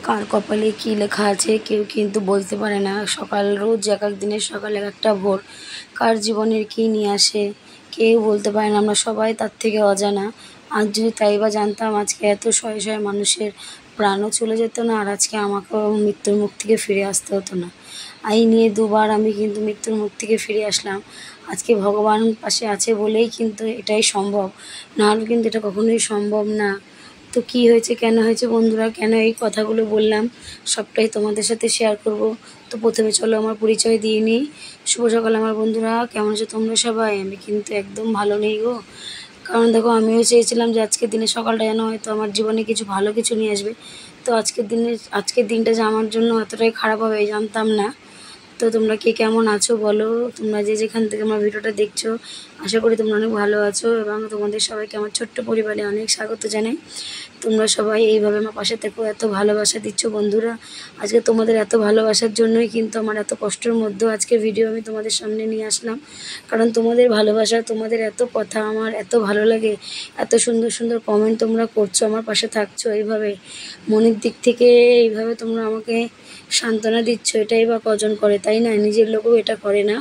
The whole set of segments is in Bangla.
কার কপালে কী লেখা আছে কেউ কিন্তু বলতে পারে না। সকাল রোজ এক এক দিনের সকাল এক একটা ভোর কার জীবনের কী নিয়ে আসে কেউ বলতে পারে না। আমরা সবাই তার থেকে অজানা। আজ যদি তাই বা জানতাম, আজকে এত শয়ে শয়ে মানুষের প্রাণও চলে যেত না, আর আজকে আমাকেও মৃত্যুর মুখ থেকে ফিরে আসতে হতো না। এই নিয়ে দুবার আমি কিন্তু মৃত্যুর মুখ থেকে ফিরে আসলাম। আজকে ভগবান পাশে আছে বলেই কিন্তু এটাই সম্ভব, নাহলে কিন্তু এটা কখনোই সম্ভব না। তো কী হয়েছে, কেন হয়েছে বন্ধুরা, কেন এই কথাগুলো বললাম, সবটাই তোমাদের সাথে শেয়ার করব। তো প্রথমে চলো আমার পরিচয় দিয়ে নিই। শুভ সকাল আমার বন্ধুরা, কেমন আছো তোমরা সবাই? আমি কিন্তু একদম ভালো নেই গো। কারণ দেখো, আমিও চেয়েছিলাম যে আজকের দিনের সকালটা যেন হয়তো আমার জীবনে কিছু ভালো কিছু নিয়ে আসবে। তো আজকের দিনটা যে আমার জন্য এতটাই খারাপ হবে জানতাম না। তো তোমরা কে কেমন আছো বলো? তোমরা যে যেখান থেকে আমার ভিডিওটা দেখছো, আশা করি তোমরা অনেক ভালো আছো, এবং তোমাদের সবাইকে আমার ছোট্ট পরিবারে অনেক স্বাগত জানাই। তোমরা সবাই এইভাবে আমার পাশে থেকো, এত ভালোবাসা দিচ্ছ বন্ধুরা। আজকে তোমাদের এত ভালোবাসার জন্যই কিন্তু আমার এত কষ্টের মধ্যেও আজকে ভিডিও আমি তোমাদের সামনে নিয়ে আসলাম। কারণ তোমাদের ভালোবাসা, তোমাদের এত কথা আমার এত ভালো লাগে, এত সুন্দর সুন্দর কমেন্ট তোমরা করছো, আমার পাশে থাকছো এইভাবে, মনের দিক থেকে এইভাবে তোমরা আমাকে সান্ত্বনা দিচ্ছ। এটাই বা কজন করে, তাই না? নিজের লোকও এটা করে না।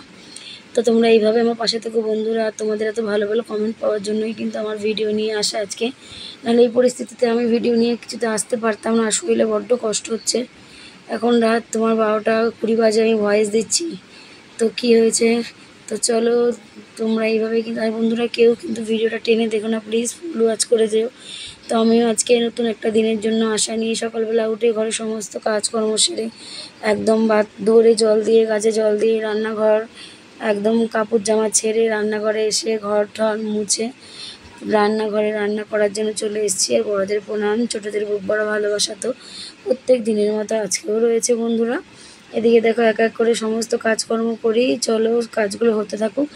তো তোমরা এইভাবে আমার পাশে থেকো বন্ধুরা। তোমাদের এত ভালো ভালো কমেন্ট পাওয়ার জন্যই কিন্তু আমার ভিডিও নিয়ে আসা আজকে। নাহলে এই পরিস্থিতিতে আমি ভিডিও নিয়ে কিছুতে আসতে পারতাম না। শরীরে বড্ড কষ্ট হচ্ছে। এখন রাত তোমার 12টা 20 বাজে, আমি ভয়েস দিচ্ছি। তো কি হয়েছে, তো চলো তোমরা এইভাবে কিন্তু, আর বন্ধুরা কেউ কিন্তু ভিডিওটা টেনে দেখো না প্লিজ, ফুল ওয়াচ করে যেও। তো আমিও আজকে নতুন একটা দিনের জন্য আশা নিয়ে সকালবেলা উঠে ঘরে সমস্ত কাজকর্ম সেরে একদম দৌড়ে জল দিয়ে, গাছে জল দিয়ে, রান্নাঘর একদম কাপড় জামা ছেড়ে রান্নাঘরে এসে ঘর ঠর মুছে রান্নাঘরে রান্না করার জন্য চলে এসেছি। আর বড়দের প্রণাম, ছোটোদের বুক বড় ভালোবাসা তো প্রত্যেক দিনের মতো আজকেও রয়েছে বন্ধুরা। এদিকে দেখো এক এক করে সমস্ত কাজকর্ম করি, চলো কাজগুলো হতে থাকুক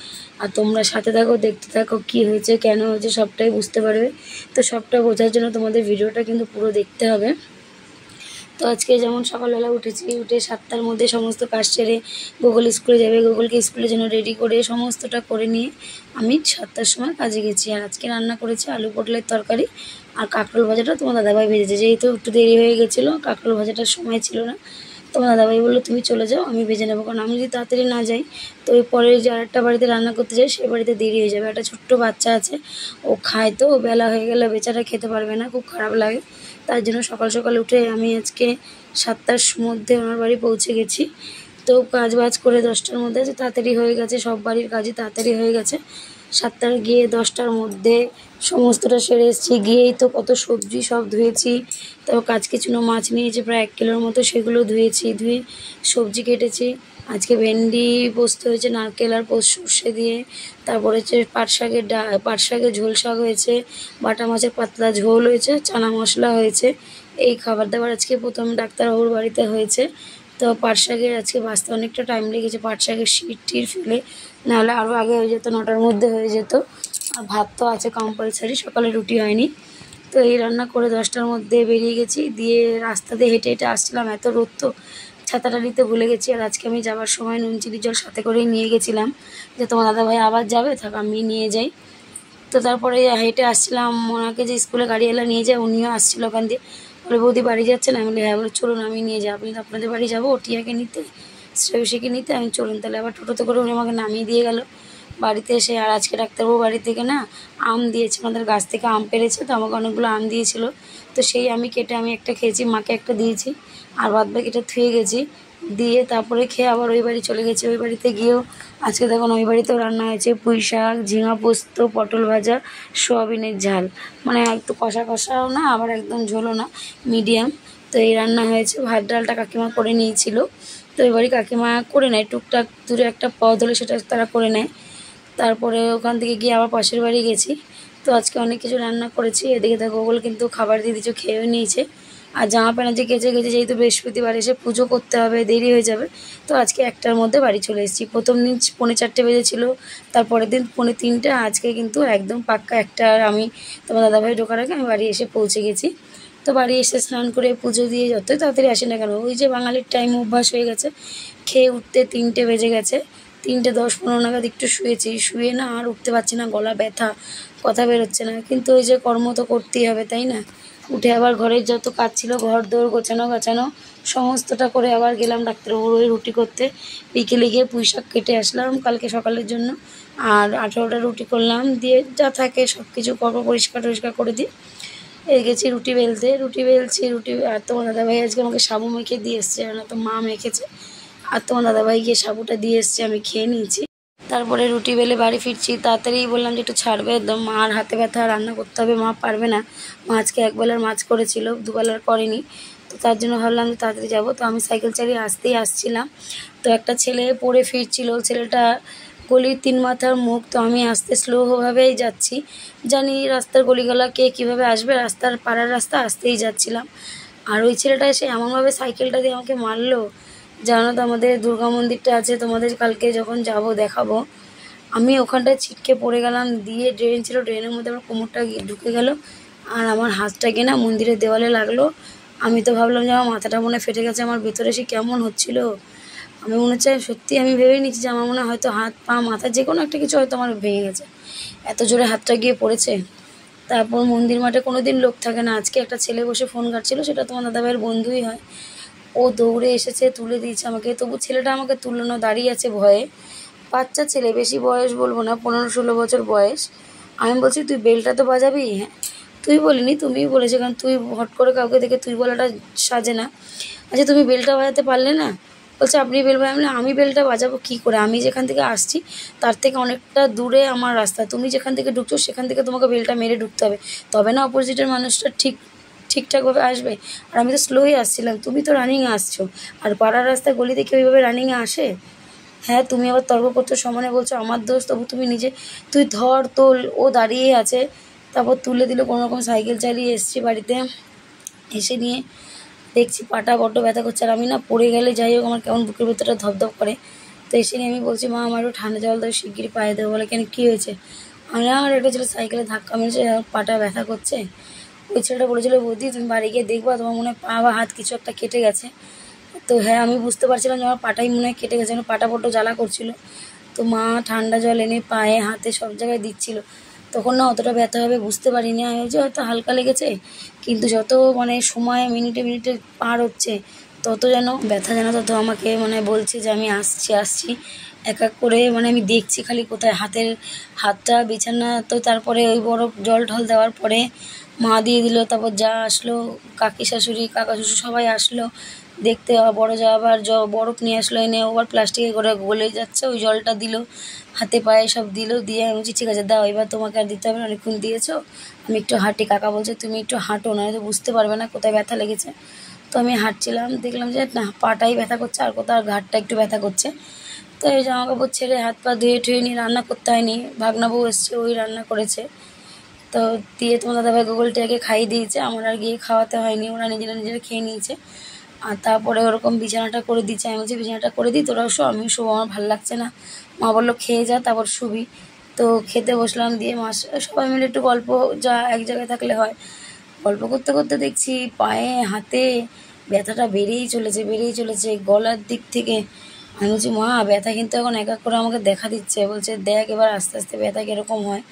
আর তোমরা সাথে থাকো, দেখতে থাকো কি হয়েছে কেন হয়েছে সবটাই বুঝতে পারবে। তো সবটা বোঝার জন্য তোমাদের ভিডিওটা কিন্তু পুরো দেখতে হবে। তো আজকে যেমন সকালবেলা উঠেছি, উঠে 7টার মধ্যে সমস্ত কাজ সেরে গুগল স্কুলে যাবে, গুগলকে স্কুলের জন্য রেডি করে সমস্তটা করে নিয়ে আমি 7টার সময় কাজে গেছি। আর আজকে রান্না করেছি আলু পটলের তরকারি আর কাঁকরোল ভাজাটা তোমার দাদাভাই ভেজেছে। যেহেতু একটু দেরি হয়ে গেছিলো, কাঁকরোল ভাজাটার সময় ছিল না, তোমার দাদাভাই বললো তুমি চলে যাও, আমি ভেজে নেবো। কারণ আমি যদি তাড়াতাড়ি না যাই তো ওই পরের যে আরেকটা বাড়িতে রান্না করতে যাই সেই বাড়িতে দেরি হয়ে যাবে। একটা ছোট্ট বাচ্চা আছে, ও খায়, তো বেলা হয়ে গেলে বেচারা খেতে পারবে না, খুব খারাপ লাগে। তার জন্য সকাল সকাল উঠে আমি আজকে 7টার মধ্যে ওনার বাড়ি পৌঁছে গেছি। তো কাজ বাজ করে 10টার মধ্যে আছে, তাড়াতাড়ি হয়ে গেছে, সব বাড়ির কাজই তাড়াতাড়ি হয়ে গেছে। 7টার গিয়ে 10টার মধ্যে সমস্তটা সেরে এসেছি। গিয়েই তো কত সবজি সব ধুয়েছি, তারপর কাজ কিছুনো মাছ নিয়েছি প্রায় 1 কিলোর মতো, সেগুলো ধুয়েছি, ধুয়ে সবজি কেটেছি। আজকে ভেন্ডি পোস্ত হয়েছে নারকেল আর সর্ষে দিয়ে, তারপরে হচ্ছে পাট শাকের ঝোল শাক হয়েছে, বাটা মাছের পাতলা ঝোল হয়েছে, চানা মশলা হয়েছে। এই খাবার দাবার আজকে প্রথম ডাক্তারবাবুর বাড়িতে হয়েছে। তো পাট শাকের আজকে বাঁচতে অনেকটা টাইম লেগেছে, পাট শাকের শিট টির ফেলে, নাহলে আরও আগে হয়ে যেত, 9টার মধ্যে হয়ে যেত। আর ভাত তো আছে কম্পালসারি, সকালে রুটি হয়নি। তো এই রান্না করে 10টার মধ্যে বেরিয়ে গেছি। দিয়ে রাস্তা দিয়ে হেঁটে হেঁটে আসছিলাম, এত রোদ তো ছাতাটা নিতে ভুলে গেছি। আর আজকে আমি যাওয়ার সময় নুন চিনি জল সাথে করেই নিয়ে গেছিলাম, যে তোমার দাদাভাই আবার যাবে, থাক আমি নিয়ে যাই। তো তারপরে হেঁটে আসছিলাম, ওনাকে যে স্কুলে গাড়িওয়ালা নিয়ে যায় উনিও আসছিলো ওখান দিয়ে, বলে বৌদি বাড়ি যাচ্ছেন? আমি বলি হ্যাঁ। বলে চলুন আমি নিয়ে যাই, আপনি তো আপনাদের বাড়ি যাবো টিয়াকে নিতে, শ্রেয়সীকে নিতে, আমি চলুন তাহলে। আবার টোটোতে করে উনি আমাকে নামিয়ে দিয়ে গেল বাড়িতে এসে। আর আজকে ডাক্তারবাবু বাড়ি থেকে না আম দিয়েছে, আমাদের গাছ থেকে আম পেড়েছে, তো আমাকে অনেকগুলো আম দিয়েছিল। তো সেই আমি কেটে আমি একটা খেয়েছি, মাকে একটা দিয়েছি, আর বাদ বাকিটা থুয়ে গেছি। দিয়ে তারপরে খেয়ে আবার ওই বাড়ি চলে গেছি। ওই বাড়িতে গিয়েও আজকে দেখুন ওই বাড়িতেও রান্না হয়েছে পুঁই শাক, ঝিঙা পোস্ত, পটল ভাজা, সোয়াবিনের ঝাল, মানে একটু কষা কষাও না আবার একদম ঝোলও না, মিডিয়াম। তো এই রান্না হয়েছে। ভাত ডালটা কাকিমা করে নিয়েছিল। তো ওই বাড়ি কাকিমা করে নেয় টুকটাক, দূরে একটা পদ হলে সেটা তারা করে নেয়। তারপরে ওখান থেকে গিয়ে আবার পাশের বাড়ি গেছি। তো আজকে অনেক কিছু রান্না করেছি। এদিকে দেখো ওগুলো কিন্তু খাবার দিয়ে দিয়েছে, খেয়েও নিয়েছে। আর জামা প্যান্ট যে কেচে গেছে, যেহেতু বৃহস্পতিবার এসে পুজো করতে হবে, দেরি হয়ে যাবে। তো আজকে 1টার মধ্যে বাড়ি চলে এসেছি। প্রথম দিন 4:45 বেজেছিলো, তারপরের দিন 3:45। আজকে কিন্তু একদম পাক্কা 1টা, আর আমি তোমার দাদাভাই ঢোকার আগে আমি বাড়ি এসে পৌঁছে গেছি। তো বাড়ি এসে স্নান করে পুজো দিয়ে যতই তাড়াতাড়ি আসে না কেন, ওই যে বাঙালির টাইম অভ্যাস হয়ে গেছে, খেয়ে উঠতে 3টে বেজে গেছে। 3:10-15 নাগাদ একটু শুয়েছি, শুয়ে না আর উঠতে পারছি না, গলা ব্যথা, কথা বেরোচ্ছে না। কিন্তু ওই যে কর্ম তো করতেই হবে, তাই না? উঠে আবার ঘরের যত কাজ ছিল, ঘর দৌড় গোছানো গাছানো সমস্তটা করে আবার গেলাম ডাক্তারবাবুর ওই রুটি করতে। বিকেলে গিয়ে পুঁই শাক কেটে আসলাম কালকে সকালের জন্য, আর 18টা রুটি করলাম, দিয়ে যা থাকে সব কিছু পরিষ্কার টরিষ্কার করে দিই। গেছি রুটি বেলতে, রুটি বেলছি, আর তোমার দাদাভাই আজকে আমাকে সাবু মেখে দিয়ে এসছে, না তো মা মেখেছে, আর তোমার দাদাভাই গিয়ে সাবুটা দিয়ে এসছে, আমি খেয়ে নিয়েছি। তারপরে রুটি বেলে বাড়ি ফিরছি, তাড়াতাড়ি বললাম যে একটু ছাড়বে, একদম মার হাতে ব্যথা, রান্না করতে হবে, মা পারবে না। মা আজকে একবেলার মাছ করেছিল, দুবেলার করেনি, তো তার জন্য ভাবলাম যে তাড়াতাড়ি যাবো। তো আমি সাইকেল চালিয়ে আসছিলাম, তো একটা ছেলে পড়ে ফিরছিল, ছেলেটা গলির 3 মাথার মুখ, তো আমি আস্তে স্লোভাবেই যাচ্ছি, জানি রাস্তার গলিগুলা কে কীভাবে আসবে, রাস্তার পাড়ার রাস্তা আসতেই যাচ্ছিলাম, আর ওই ছেলেটা এসে এমনভাবে সাইকেলটা দিয়ে আমাকে মারলো। জানো তো আমাদের দুর্গা মন্দিরটা আছে, তোমাদের কালকে যখন যাব দেখাবো, আমি ওখানটায় ছিটকে পড়ে গেলাম, দিয়ে ড্রেন ছিল, ড্রেনের মধ্যে আমার কোমরটা ঢুকে গেল, আর আমার হাতটা গিয়ে না মন্দিরের দেওয়ালে লাগলো। আমি তো ভাবলাম যে আমার মাথাটা মনে ফেটে গেছে, আমার ভেতরে সে কেমন হচ্ছিল, আমি মনে হচ্ছে সত্যি আমি ভেবে নিচ্ছি যে আমার মনে হয় হয়তো হাত পা মাথা যে কোনো একটা কিছু হয়তো আমার ভেঙে গেছে, এত জোরে হাতটা গিয়ে পড়েছে। তারপর মন্দির মাঠে কোনো দিন লোক থাকে না, আজকে একটা ছেলে বসে ফোন ঘাঁটছিল, সেটা তোমার দাদাভাইয়ের বন্ধুই হয়, ও দৌড়ে এসেছে, তুলে দিয়েছে আমাকে। তবু ছেলেটা আমাকে তুললো না, দাঁড়িয়ে আছে ভয়ে, বাচ্চা ছেলে, বেশি বয়স বলবো না, 15-16 বছর বয়স। আমি বলছি তুই বেলটা তো বাজাবি, হ্যাঁ তুই বলিনি, তুমিই বলেছে, কারণ তুই হট করে কাউকে দেখে তুই বলাটা সাজে না। আচ্ছা তুমি বেলটা বাজাতে পারলে না? বলছে আপনি বেল বাজাবেন, আমি বেলটা বাজাবো কী করে, আমি যেখান থেকে আসছি তার থেকে অনেকটা দূরে আমার রাস্তা, তুমি যেখান থেকে ঢুকছো সেখান থেকে তোমাকে বেলটা মেরে ঢুকতে হবে, তবে না অপোজিটের মানুষটা ঠিকঠাকভাবে আসবে, আর আমি তো স্লোই আসছিলাম, তুমি তো রানিংয়ে আসছো, আর পাড়ার রাস্তায় গলি থেকে ওইভাবে রানিংয়ে আসে? হ্যাঁ তুমি আবার তর্ক করছো, সমানে বলছো আমার দোষ, তবু তুমি নিজে তুই ধর তোল, ও দাঁড়িয়ে আছে, তারপর তুলে দিল, কোনোরকম সাইকেল চালিয়ে এসছি বাড়িতে, এসে নিয়ে দেখছি পাটা বড্ড ব্যথা করছে, আর আমি না পড়ে গেলে যাই হোক আমার কেমন বুকের ভেতরটা ধপধপ করে। তো এসে নিয়ে আমি বলছি মা আমার একটু ঠান্ডা জল দাও, শিগগিরই পায়ে দেবো, বলে কেন কী হয়েছে? আমি আমার একটা ছেলে সাইকেলে ধাক্কা মেরেছে, পাটা ব্যথা করছে। ওই ছেলেটা বলেছিল বৌদি তুমি বাড়ি গিয়ে দেখবা তোমার মনে হয় পা বা হাত কিছু একটা কেটে গেছে। তো হ্যাঁ আমি বুঝতে পারছিলাম যে আমার পাটাই মনে হয় কেটে গেছে, পাটা বড্ড জ্বালা করছিল। তো মা ঠান্ডা জল এনে পায়ে হাতে সব জায়গায় দিচ্ছিল, তখন না অতটা ব্যথা হবে বুঝতে পারিনি, আমি যে হয়তো হালকা লেগেছে, কিন্তু যত মানে সময় মিনিটে মিনিটে পার হচ্ছে তত যেন ব্যথা যেন তত আমাকে মানে বলছে যে আমি আসছি এক এক করে, মানে আমি দেখছি খালি কোথায় হাতটা বিছানা, তো তারপরে ওই বরফ জল ঢল দেওয়ার পরে মা দিয়ে দিল, তারপর যা আসলো কাকি শাশুড়ি কাকা শ্বশুর সবাই আসলো দেখতে, বড় যা আবার বরফ নিয়ে আসলো, এনে আবার প্লাস্টিকে করে গলে যাচ্ছে, ওই জলটা দিল হাতে পায়ে সব দিল, দিয়ে আমি বলছি ঠিক আছে দাও এবার তোমাকে আর দিতে হবে না, অনেকক্ষণ দিয়েছো, আমি একটু হাঁটি, কাকা বলছে তুমি একটু হাঁটো, না তো বুঝতে পারবে না কোথায় ব্যথা লেগেছে। তো আমি হাঁটছিলাম, দেখলাম যে না পাটাই ব্যথা করছে, আর কোথাও ঘাটটা একটু ব্যথা করছে। তো এই জামা কাপড় ছেড়ে হাত পা ধুয়ে ঠুয়ে নিয়ে রান্না করতে হয়নি, ভাগনা বউ এসছে ওই রান্না করেছে, তো দিয়ে তোমার দাদাভাই গুগলটাকে খাইয়ে দিয়েছে, আমার আর গিয়ে খাওয়াতে হয়নি, ওরা নিজেরা খেয়ে নিয়েছে। আর তারপরে ওরকম বিছানাটা করে দিচ্ছে, আমি বলছি বিছানাটা করে দিই তোরাও শো, আমিও শোবো, আমার ভালো লাগছে না। মা বললো খেয়ে যা তারপর শুবি। তো খেতে বসলাম, দিয়ে সবাই মিলে একটু গল্প, যা এক জায়গায় থাকলে হয়, গল্প করতে করতে দেখছি পায়ে হাতে ব্যথাটা বেড়েই চলেছে গলার দিক থেকে। আমি বলছি মা ব্যথা কিন্তু এখন এক এক করে আমাকে দেখা দিচ্ছে, বলছে দেখ এবার আস্তে আস্তে ব্যথা কীরকম হয়।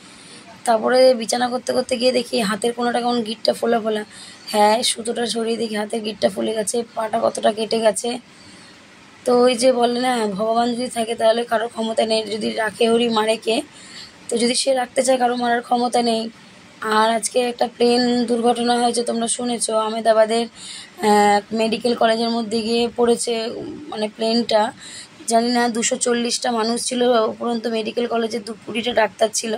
তারপরে বিছানা করতে করতে গিয়ে দেখি হাতের কোনোটা কেমন গিঁটটা ফোলা ফোলা, হ্যাঁ সুতোটা সরিয়ে দেখি হাতের গিঁটটা ফুলে গেছে, পাটা কতটা কেটে গেছে। তো ওই যে বলে না ভগবান যদি থাকে তাহলে কারোর ক্ষমতা নেই, যদি রাখে হরি মারে কে, তো যদি সে রাখতে চায় কারো মারার ক্ষমতা নেই। আর আজকে একটা প্লেন দুর্ঘটনা হয়েছে, তোমরা শুনেছো, আহমেদাবাদের মেডিকেল কলেজের মধ্যে গিয়ে পড়েছে, মানে প্লেনটা জানি না 240টা মানুষ ছিল, উপরন্ত মেডিকেল কলেজে 20টা ডাক্তার ছিল,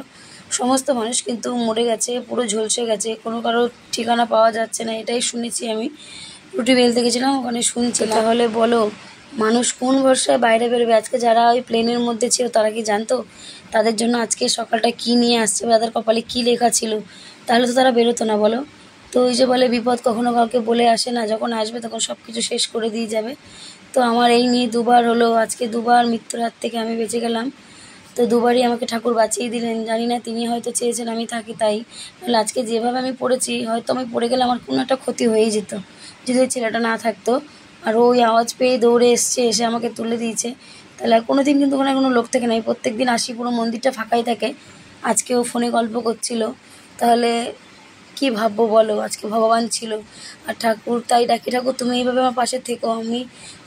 সমস্ত মানুষ কিন্তু মরে গেছে, পুরো ঝলসে গেছে, কোনো কারোর ঠিকানা পাওয়া যাচ্ছে না, এটাই শুনেছি। আমি রুটি বেলতে গেছিলাম, ওখানে শুনছি। তাহলে বলো মানুষ কোন ভরসায় বাইরে বেরোবে? আজকে যারা ওই প্লেনের মধ্যে ছিল তারা কি জানতো তাদের জন্য আজকে সকালটা কি নিয়ে আসছে, বা তাদের কপালে কি লেখা ছিল? তাহলে তো তারা বেরোতো না বলো। তো ওই যে বলে বিপদ কখনো কাউকে বলে আসে না, যখন আসবে তখন সব কিছু শেষ করে দিয়ে যাবে। তো আমার এই নিয়ে দুবার হলো, আজকে দুবার মৃত্যুর হাত থেকে আমি বেঁচে গেলাম। তো দুবারই আমাকে ঠাকুর বাঁচিয়ে দিলেন, জানি না তিনি হয়তো চেয়েছেন আমি থাকি তাই, নাহলে আজকে যেভাবে আমি পড়েছি হয়তো আমি পড়ে গেলে আমার কোনো একটা ক্ষতি হয়েই যেত যদি ওই ছেলেটা না থাকতো। আর ওই আওয়াজ পেয়ে দৌড়ে এসে আমাকে তুলে দিয়েছে, তাহলে আর কোনো দিন কিন্তু ওখানে কোনো লোক থাকে না, প্রত্যেক দিন আসি পুরো মন্দিরটা ফাঁকাই থাকে, আজকেও ফোনে গল্প করছিল। তাহলে কি ভাববো বলো। আজকে ভগবান ছিল আর ঠাকুর, তাই ডাকি ঠাকুর তুমি এইভাবে আমার পাশে থেকো। আমি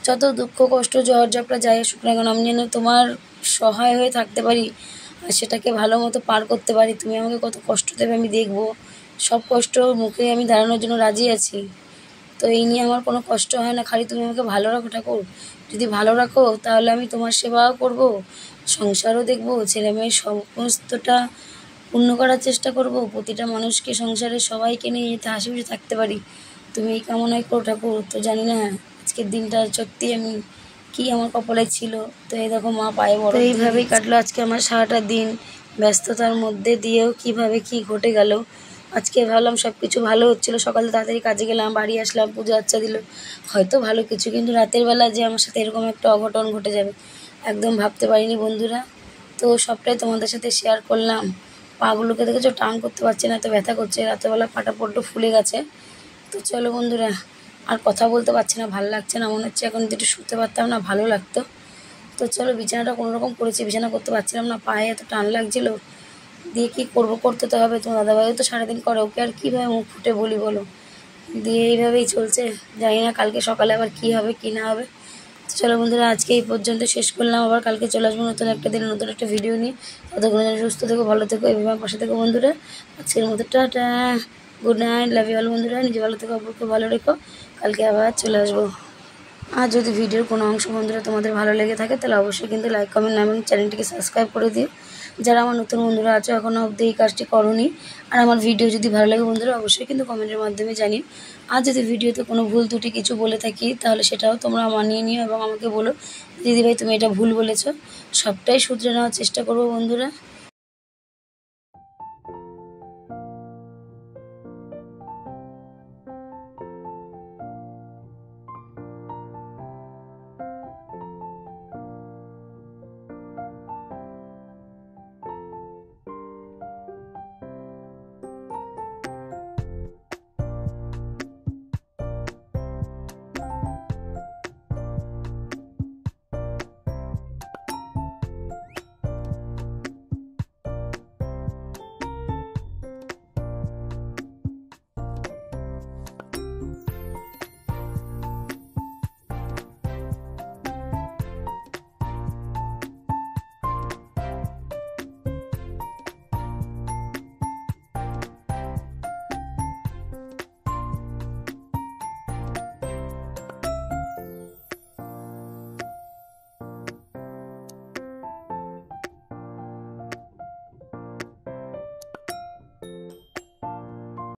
যত দুঃখ কষ্ট ঝড় ঝাপটা যাই আসুক না কেন, আমি যেন তোমার সহায় হয়ে থাকতে পারি আর সেটাকে ভালো মতো পার করতে পারি। তুমি আমাকে কত কষ্ট দেবে আমি দেখবো, সব কষ্ট মুখে আমি দাঁড়ানোর জন্য রাজি আছি। তো এই নিয়ে আমার কোনো কষ্ট হয় না, খালি তুমি আমাকে ভালো রাখো ঠাকুর। যদি ভালো রাখো তাহলে আমি তোমার সেবাও করব, সংসারও দেখবো, ছেলে মেয়ের সমস্তটা পূর্ণ করার চেষ্টা করব, প্রতিটা মানুষকে সংসারের সবাইকে নিয়ে যাতে হাসি খুশি থাকতে পারি। তুমি এই কামনাই করো ঠাকুর। তো জানি না আজকের দিনটা সত্যি আমি কি আমার কপালে ছিল। তো এই দেখো মা পায়ে বড়। তো এইভাবেই কাটলো আজকে আমার সারাটা দিন, ব্যস্ততার মধ্যে দিয়েও কিভাবে কি ঘটে গেল। আজকে ভাবলাম সব কিছু ভালো হচ্ছিলো, সকালে তাড়াতাড়ি কাজে গেলাম, বাড়ি আসলাম, পুজো আচ্ছা দিল, হয়তো ভালো কিছু, কিন্তু রাতের বেলা যে আমার সাথে এরকম একটা অঘটন ঘটে যাবে একদম ভাবতে পারিনি বন্ধুরা। তো সবটাই তোমাদের সাথে শেয়ার করলাম। পাগুলোকে দেখেছো, টান করতে পারছি না, তো ব্যথা করছে, রাতেরবেলা পাটা পড়টো ফুলে গেছে। তো চলো বন্ধুরা, আর কথা বলতে পারছি না, ভালো লাগছে না, মনে হচ্ছে এখন যদি একটু শুতে পারতাম না ভালো লাগতো। তো চলো, বিছানাটা কোনোরকম করেছি, বিছানা করতে পারছিলাম না, পায়ে এত টান লাগছিলো, দিয়ে কী করবো, করতে তো হবে। তোমার দাদাভাইও তো সারাদিন করে, ওকে আর কীভাবে মুখ ফুটে বলি বলো। দিয়ে এইভাবেই চলছে, জানি না কালকে সকালে আবার কী হবে কী না হবে। তো চলো বন্ধুরা, আজকে এই পর্যন্ত শেষ করলাম, আবার কালকে চলে আসবো নতুন একটা দিন নতুন একটা ভিডিও নিয়ে। ততক্ষণ সুস্থ থেকো, ভালো থেকো, এইভাবে পাশে থেকো বন্ধুরা। আজকের মতো tata, good night, love you all বন্ধুরা। নিজে ভালো থেকো, অপরকে ভালো রেখো, কালকে আবার চলে আসবো। আর যদি ভিডিওর কোনো অংশ বন্ধুরা তোমাদের ভালো লেগে থাকে তাহলে অবশ্যই কিন্তু লাইক কমেন্ট এবং চ্যানেলটিকে সাবস্ক্রাইব করে দিও। যারা আমার নতুন বন্ধুরা আছো এখনও অবধি এই কাজটি করোনি, আর আমার ভিডিও যদি ভালো লাগে বন্ধুরা অবশ্যই কিন্তু কমেন্টের মাধ্যমে জানিও। আর যদি ভিডিওতে কোনো ভুল ত্রুটি কিছু বলে থাকি তাহলে সেটাও তোমরা মানিয়ে নিও এবং আমাকে বলো দিদিভাই তুমি এটা ভুল বলেছো। সবটাই শুধরে নেওয়ার চেষ্টা করবো বন্ধুরা।